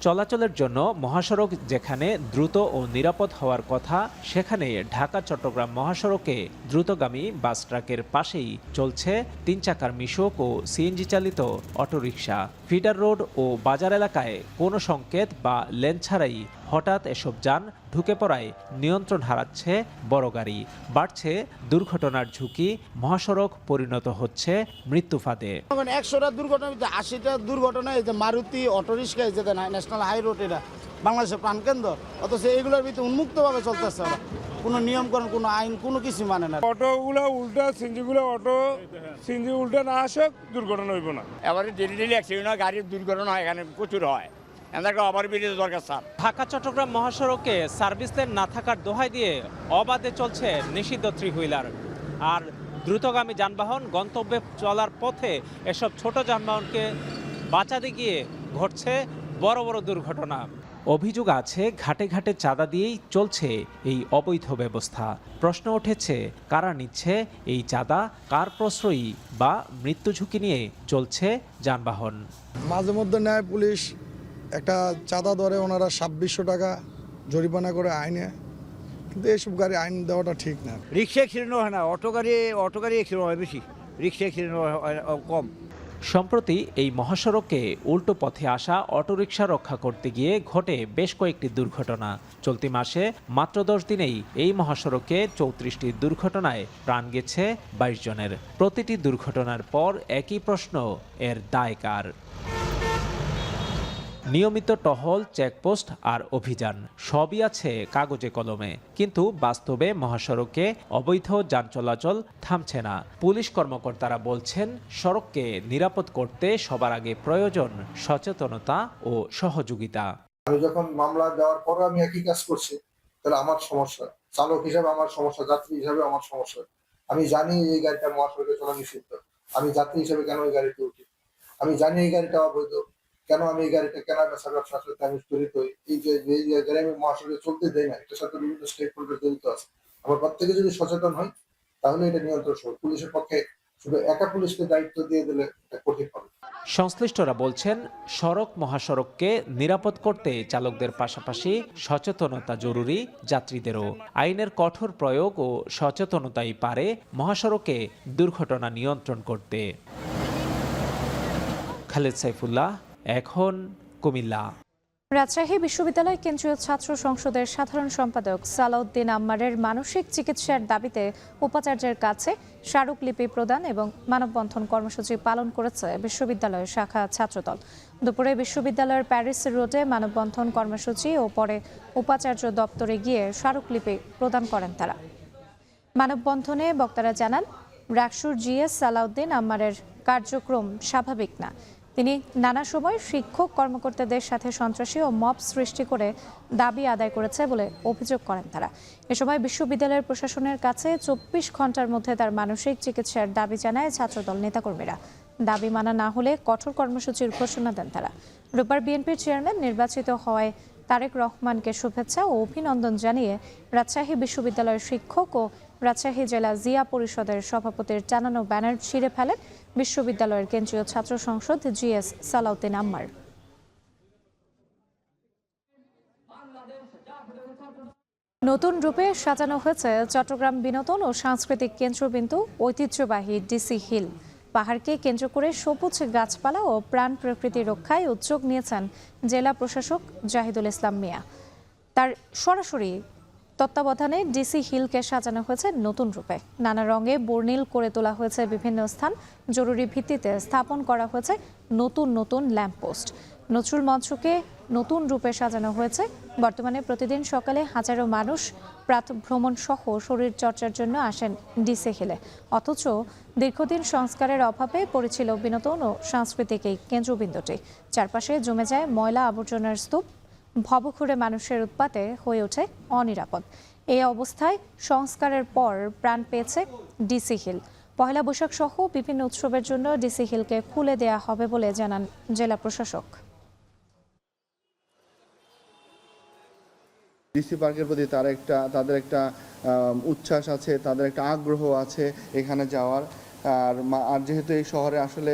চলাচলের জন্য মহাসড়ক যেখানে দ্রুত ও নিরাপদ হওয়ার কথা, সেখানে ঢাকা চট্টগ্রাম মহাসড়কে দ্রুতগামী বাস ট্রাকের পাশেই চলছে 3 চাকার মিশুক ও সিএনজি চালিত অটোরিকশা। ফিডার রোড ও বাজার এলাকায় কোনো সংকেত বা লেন ছাড়াই হঠাৎ এসব যান ঢুকে পড়ায় নিয়ন্ত্রণ হারাচ্ছে বড় গাড়ি। বাড়ছে দুর্ঘটনার ঝুঁকি, মহাসড়ক পরিণত হচ্ছে মৃত্যু ফাঁদে। 100টা দুর্ঘটনা, 80টা দুর্ঘটনা এই যে মারুতি অটোরিক্সা, এই যে ন্যাশনাল হাই রোড, এটা বাংলাদেশের প্রাণকেন্দ্র, অথচ এগুলোর ভিতরে উন্মুক্তভাবে চলতেছে। কোনো নিয়মকরণ, কোনো আইন, কোনো কিছু মানে না। অটোগুলো উল্টা, সিএনজিগুলো অটো, সিএনজি উল্টা না আসক, দুর্ঘটনা হইব না। এবারে ডেলি অ্যাক্সিডেন্ট হয়, গাড়ির দুর্ঘটনা হয়, এখানে প্রচুর হয়। ঢাকা চট্টগ্রাম মহাসড়কে সার্ভিস লেন না থাকার দোহাই দিয়ে অবাধে চলছে নিষিদ্ধ 3 হুইলার। আর দ্রুতগামী যানবাহন গন্তব্যে চলার পথে এসব ছোট যানবাহনকে বাঁচাতে গিয়ে ঘটছে বড় বড় দুর্ঘটনা। অভিযোগ আছে ঘাটে ঘাটে চাঁদা দিয়েই চলছে এই অবৈধ ব্যবস্থা। প্রশ্ন উঠেছে কারা নিচ্ছে এই চাঁদা, কার প্রশ্রয়ী বা মৃত্যু ঝুঁকি নিয়ে চলছে যানবাহন। মাঝে মধ্যে নেয় পুলিশ একটা চাঁদা ধরে, ওনারা 2600 টাকা জরিমানা করে আইনে, কিন্তু এইসব গাড়ি আইন দেওয়াটা ঠিক না। রিক্সা অ্যাক্সিডেন্ট হয় না, অটো গাড়ি অ্যাক্সিডেন্ট হয় বেশি, রিক্সা অ্যাক্সিডেন্ট কম। সম্প্রতি এই মহাসড়কে উল্টো পথে আসা অটোরিকশা রক্ষা করতে গিয়ে ঘটে বেশ কয়েকটি দুর্ঘটনা। চলতি মাসে মাত্র 10 দিনেই এই মহাসড়কে 34টি দুর্ঘটনায় প্রাণ গেছে 22 জনের। প্রতিটি দুর্ঘটনার পর একই প্রশ্ন, এর দায় কার? নিয়মিত টহল, চেকপোস্ট আর অভিযান সবই আছে কাগজে কলমে, কিন্তু বাস্তবে মহাসড়কে অবৈধ যান চলাচল থামছে না। পুলিশ কর্মকর্তারা বলছেন, সড়ককে নিরাপদ করতে সবার আগে প্রয়োজন সচেতনতা ও সহযোগিতা। আমি যখন মামলা দেওয়ার পর আমি একই কাজ করছি, তাহলে আমার সমস্যা, চালক হিসাবে আমার সমস্যা, যাত্রী হিসাবে আমার সমস্যা। আমি জানি এই গাড়িটা মহাসড়কে চলা নিষিদ্ধ, আমি যাত্রী হিসেবে কেন এই গাড়িতে উঠি? আমি জানি এই গাড়িটা অবৈধ, কেন আমি এই গাড়িটা কেনা বেচা ব্যবসার সাথে আমি জড়িত হই? এই যে গাড়ি আমি মহাসড়কে চলতে দেই না, এটার সাথে বিভিন্ন স্টেক হোল্ডার জড়িত আছে। আমার প্রত্যেকে যদি সচেতন হয় তাহলে এটা নিয়ন্ত্রণ সহ। পুলিশের পক্ষে শুধু একা পুলিশকে দায়িত্ব দিয়ে দিলে এটা কঠিন হবে। সংশ্লিষ্টরা বলছেন, সড়ক মহাসড়ককে নিরাপদ করতে চালকদের পাশাপাশি সচেতনতা জরুরি, যাত্রীদেরও। আইনের কঠোর প্রয়োগ ও সচেতনতাই পারে মহাসড়কে দুর্ঘটনা নিয়ন্ত্রণ করতে। খালেদ সাইফুল্লাহ, এখন, কুমিল্লা। রাজশাহী বিশ্ববিদ্যালয় কেন্দ্রীয় ছাত্র সংসদের সাধারণ সম্পাদক সালাউদ্দিন আম্মারের মানসিক চিকিৎসার দাবিতে উপাচার্যের কাছে স্মারকলিপি প্রদান এবং মানববন্ধন কর্মসূচি পালন করেছে বিশ্ববিদ্যালয়ের শাখা ছাত্রদল। দুপুরে বিশ্ববিদ্যালয়ের প্যারিস রোডে মানববন্ধন কর্মসূচি ও পরে উপাচার্য দপ্তরে গিয়ে স্মারকলিপি প্রদান করেন তারা। মানববন্ধনে বক্তারা জানান, রাকসুর জিএস সালাউদ্দিন আম্মারের কার্যক্রম স্বাভাবিক না। তিনি নানা সময় শিক্ষক কর্মকর্তাদের সাথে সন্ত্রাসী ও মব সৃষ্টি করে দাবি আদায় করেছে বলে অভিযোগ করেন তারা। এ সময় বিশ্ববিদ্যালয়ের প্রশাসনের কাছে 24 ঘন্টার মধ্যে তার মানসিক চিকিৎসার দাবি জানায় ছাত্রদল নেতাকর্মীরা। দাবি মানা না হলে কঠোর কর্মসূচির ঘোষণা দেন তারা। রোববার বিএনপির চেয়ারম্যান নির্বাচিত হওয়ায় তারেক রহমানকে শুভেচ্ছা ও অভিনন্দন জানিয়ে রাজশাহী বিশ্ববিদ্যালয়ের শিক্ষক ও রাজশাহী জেলা জিয়া পরিষদের সভাপতির টানানো ব্যানার ছিঁড়ে ফেলেন বিশ্ববিদ্যালয়ের কেন্দ্রীয় ছাত্র সংসদ জিএস সালাউদ্দিন আম্মার। নতুন রূপে সাজানো হয়েছে চট্টগ্রাম বিনোদন ও সাংস্কৃতিক কেন্দ্রবিন্দু ঐতিহ্যবাহী ডিসি হিল। পাহাড়কে কেন্দ্র করে সবুজ গাছপালা ও প্রাণ প্রকৃতি রক্ষায় উদ্যোগ নিয়েছেন জেলা প্রশাসক জাহিদুল ইসলাম মিয়া। তার সরাসরি তত্ত্বাবধানে ডিসি হিলকে সাজানো হয়েছে নতুন রূপে। নানা রঙে বর্ণিল করে তোলা হয়েছে বিভিন্ন স্থান। জরুরি ভিত্তিতে স্থাপন করা হয়েছে নতুন নতুন ল্যাম্পপোস্ট। নজরুল মঞ্চকে নতুন রূপে সাজানো হয়েছে। বর্তমানে প্রতিদিন সকালে হাজারো মানুষ প্রাতঃভ্রমণ সহ শরীর চর্চার জন্য আসেন ডিসি হিলে। অথচ দীর্ঘদিন সংস্কারের অভাবে পড়েছিল বিনোদন ও সাংস্কৃতিক এই কেন্দ্রবিন্দুটি। চারপাশে জমে যায় ময়লা আবর্জনার স্তূপ। ভবঘুরে মানুষের উৎপাতে হয়ে ওঠে অনিরাপদ। এই অবস্থায় সংস্কারের পর প্রাণ পেয়েছে ডিসি হিল। পহেলা বৈশাখ সহ বিভিন্ন উৎসবের জন্য ডিসি হিলকে খুলে দেয়া হবে বলে জানান জেলা প্রশাসক। ডিসি পার্কের প্রতি তাদের একটা উচ্ছ্বাস আছে, তাদের একটা আগ্রহ আছে এখানে যাওয়ার। আর যেহেতু এই শহরে আসলে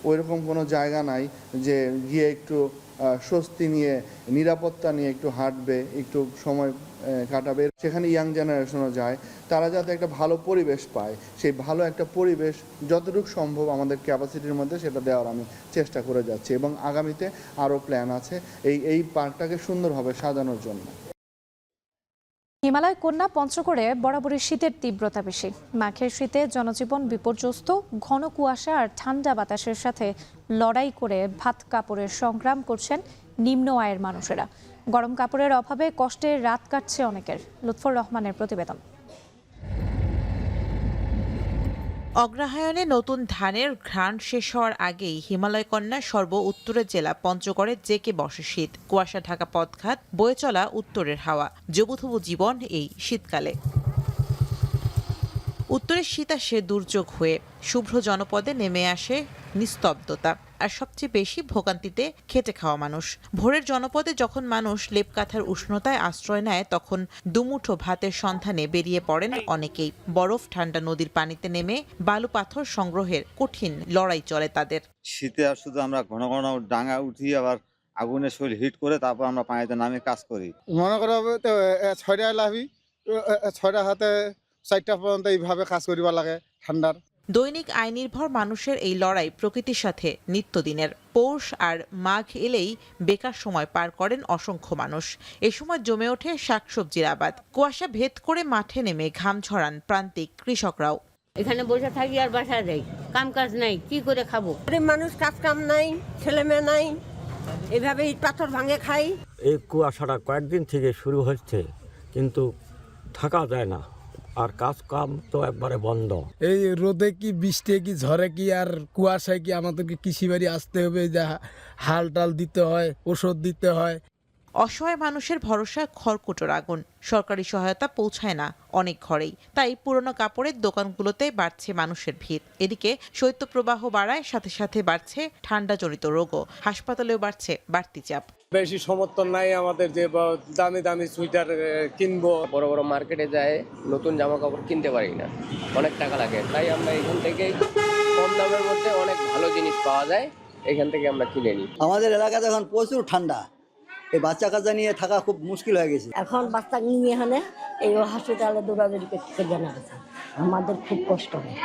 ওইরকম কোনো জায়গা নাই যে গিয়ে একটু স্বস্তি নিয়ে, নিরাপত্তা নিয়ে একটু হাঁটবে, একটু সময় কাটাবে, সেখানে ইয়াং জেনারেশনও যায়। তারা যাতে একটা ভালো পরিবেশ পায়, সেই ভালো একটা পরিবেশ যতটুকু সম্ভব আমাদের ক্যাপাসিটির মধ্যে সেটা দেওয়ার আমি চেষ্টা করে যাচ্ছি এবং আগামীতে আরও প্ল্যান আছে এই পার্কটাকে সুন্দরভাবে সাজানোর জন্য। হিমালয় কন্যা পঞ্চগড়ে বরাবরই শীতের তীব্রতা বেশি। মাঘের শীতে জনজীবন বিপর্যস্ত। ঘন কুয়াশা আর ঠান্ডা বাতাসের সাথে লড়াই করে ভাত কাপড়ের সংগ্রাম করছেন নিম্ন আয়ের মানুষেরা। গরম কাপড়ের অভাবে কষ্টে রাত কাটছে অনেকের। লুৎফর রহমানের প্রতিবেদন। অগ্রহায়ণে নতুন ধানের ঘ্রাণ শেষ হওয়ার আগেই হিমালয় কন্যা সর্ব উত্তরের জেলা পঞ্চগড়ে জেকে বসে শীত। কুয়াশা ঢাকা পথঘাট, বয়ে চলা উত্তরের হাওয়া, জবুথবু জীবন এই শীতকালে। উত্তরে শীত আসে দুর্যোগ হয়ে, শুভ্র জনপদে নেমে আসে নিস্তব্ধতা, আর সবচেয়ে বেশি ভোগান্তিতে খেটে খাওয়া মানুষ। ভোরের জনপদে যখন মানুষ লেপকাথার উষ্ণতায় আশ্রয় নেয়, তখন দুমুঠো ভাতের সন্ধানে বেরিয়ে পড়েন অনেকেই। বরফ ঠান্ডা নদীর পানিতে নেমে বালু পাথর সংগ্রহের কঠিন লড়াই চলে তাদের। শীতে আর শুধু আমরা ঘন ঘন ডাঙা উঠি, আবার আগুনের শরীর হিট করে তারপর আমরা পানিতে নামে কাজ করি। মনে করা হবে তো 6টায় লাভি, 6টা হাতে 4টা পর্যন্ত এইভাবে কাজ করিবা লাগে ঠান্ডার। দৈনিক আয় নির্ভর মানুষের এই লড়াই প্রকৃতির সাথে নিত্যদিনের। পৌষ আর মাঘ এলেই বেকার সময় পার করেন অসংখ্য মানুষ। এ সময় জমে ওঠে শাকসবজির আবাদ। কুয়াশা ভেদ করে মাঠে নেমে ঘাম ঝরান প্রান্তিক কৃষকরাও। এখানে বসে থাকি আর বাসায় যাই, কাম কাজ নাই, কি করে খাবো? মানুষ কাজ কাম নাই, ছেলে মেয়ে নাই, এভাবে ইট পাথর ভাঙে খাই। এই কুয়াশাটা কয়েকদিন থেকে শুরু হচ্ছে, কিন্তু থাকা যায় না, আর কাজ কাম তো একবারে বন্ধ। এই রোদে কি, বৃষ্টি কি, ঝড়ে কি, আর কুয়াশায় কি আমাদেরকে কৃষি বাড়ি আসতে হবে, যা হাল টাল দিতে হয়, ওষুধ দিতে হয়। অসহায় মানুষের ভরসা খড়কুটোর আগুন। সরকারি সহায়তা পৌঁছায় না অনেক ঘরেই, তাই পুরনো কাপড়ের দোকানগুলোতে বাড়ছে মানুষের ভিড়। এদিকে শৈত্যপ্রবাহ বাড়ায়, সাথে সাথে বাড়ছে ঠান্ডাজনিত রোগও। হাসপাতালেও বাড়ছে বাড়তি চাপ। বেশি সমর্থন নাই আমাদের যে দামি দামি সুইটার কিনবো। বড় বড় মার্কেটে যায় নতুন জামা কাপড় কিনতে পারি না, অনেক টাকা লাগে। তাই আমরা এখান থেকে কম দামের মধ্যে অনেক ভালো জিনিস পাওয়া যায়, এখান থেকে আমরা কিনে নিই। আমাদের এলাকাতে এখন প্রচুর ঠান্ডা, এই বাচ্চা কাচ্চা নিয়ে থাকা খুব মুশকিল হয়ে গেছে। এখন বাচ্চা নিয়ে এখানে এই হসপিটালে দৌড়াদৌড়ি করতে জানা গেছে, আমাদের খুব কষ্ট হয়।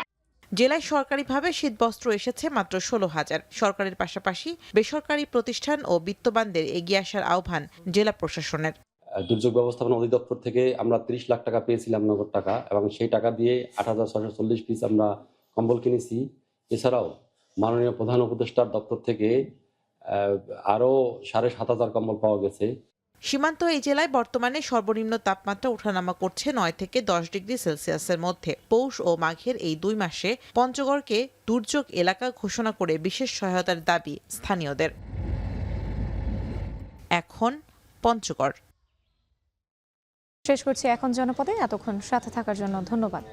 জেলায় সরকারিভাবে শীতবস্ত্র এসেছে মাত্র 16,000। সরকারের পাশাপাশি বেসরকারি প্রতিষ্ঠান ও বিত্তবানদের এগিয়ে আসার আহ্বান জেলা প্রশাসনের। দুর্যোগ ব্যবস্থাপনা অধিদপ্তর থেকে আমরা 30 লাখ টাকা পেয়েছিলাম নগদ টাকা, এবং সেই টাকা দিয়ে 8,640 পিস আমরা কম্বল কিনেছি। এছাড়াও মাননীয় প্রধান উপদেষ্টার দপ্তর থেকে আরও 7,500 কম্বল পাওয়া গেছে। সীমান্ত এই জেলায় বর্তমানে সর্বনিম্ন তাপমাত্রা ওঠানামা করছে 9 থেকে 10 ডিগ্রি সেলসিয়াসের মধ্যে। পৌষ ও মাঘের এই 2 মাসে পঞ্চগড়কে দুর্যোগ এলাকা ঘোষণা করে বিশেষ সহায়তার দাবি স্থানীয়দের। এখন পঞ্চগড় শেষ করছি এখন জনপদে। এতক্ষণ সাথে থাকার জন্য ধন্যবাদ।